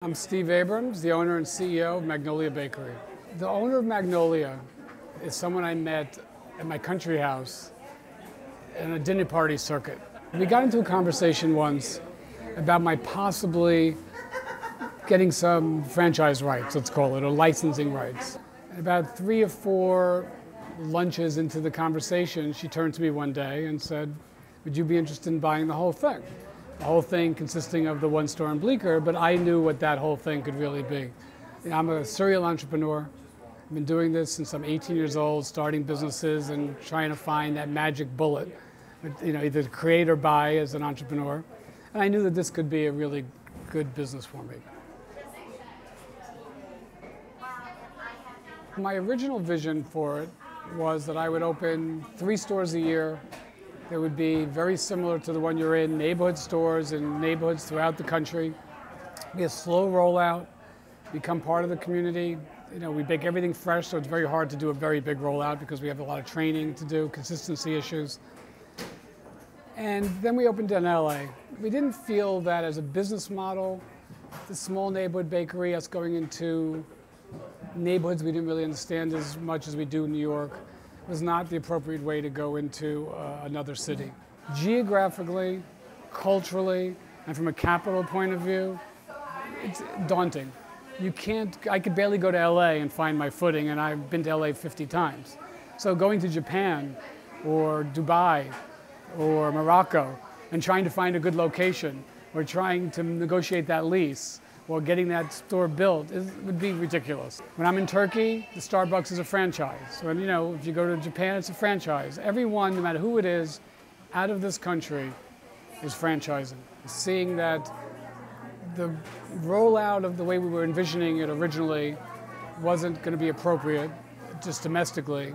I'm Steve Abrams, the owner and CEO of Magnolia Bakery. The owner of Magnolia is someone I met at my country house in a dinner party circuit. We got into a conversation once about my possibly getting some franchise rights, let's call it, or licensing rights. And about 3 or 4 lunches into the conversation, she turned to me one day and said, "Would you be interested in buying the whole thing?" The whole thing consisting of the one store in Bleecker, but I knew what that whole thing could really be. I'm a serial entrepreneur. I've been doing this since I'm 18 years old, starting businesses and trying to find that magic bullet, either to create or buy as an entrepreneur. And I knew that this could be a really good business for me. My original vision for it was that I would open 3 stores a year. They would be very similar to the one you're in, neighborhood stores in neighborhoods throughout the country. Be a slow rollout, become part of the community. We bake everything fresh, so it's very hard to do a very big rollout because we have a lot of training to do, consistency issues. And then we opened in LA. We didn't feel that as a business model, the small neighborhood bakery, us going into neighborhoods we didn't really understand as much as we do in New York, was not the appropriate way to go into another city. Geographically, culturally, and from a capital point of view, it's daunting. I could barely go to LA and find my footing, and I've been to LA 50 times. So going to Japan or Dubai or Morocco and trying to find a good location or trying to negotiate that lease or getting that store built would be ridiculous. When I'm in Turkey, the Starbucks is a franchise. When, if you go to Japan, it's a franchise. Everyone, no matter who it is, out of this country is franchising. Seeing that the rollout of the way we were envisioning it originally wasn't going to be appropriate, just domestically.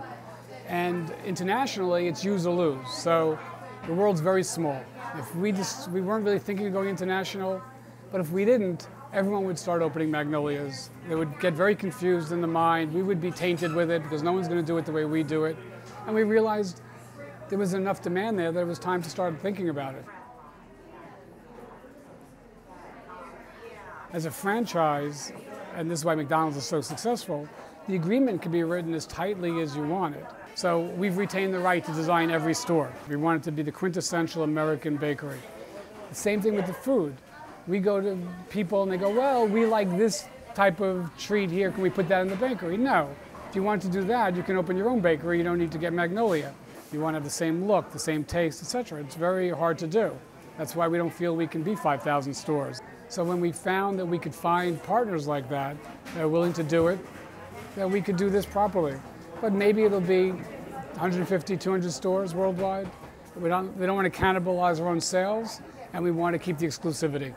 And internationally, it's use or lose. So the world's very small. If we weren't really thinking of going international, but if we didn't, everyone would start opening Magnolias. They would get very confused in the mind. We would be tainted with it because no one's going to do it the way we do it. And we realized there was enough demand there that it was time to start thinking about it. As a franchise, and this is why McDonald's is so successful, the agreement can be written as tightly as you want it. So we've retained the right to design every store. We want it to be the quintessential American bakery. The same thing with the food. We go to people and they go, "Well, we like this type of treat here. Can we put that in the bakery?" No. If you want to do that, you can open your own bakery. You don't need to get Magnolia. You want to have the same look, the same taste, etc. It's very hard to do. That's why we don't feel we can be 5,000 stores. So when we found that we could find partners like that are willing to do it, that we could do this properly. But maybe it'll be 150, 200 stores worldwide. We don't want to cannibalize our own sales, and we want to keep the exclusivity.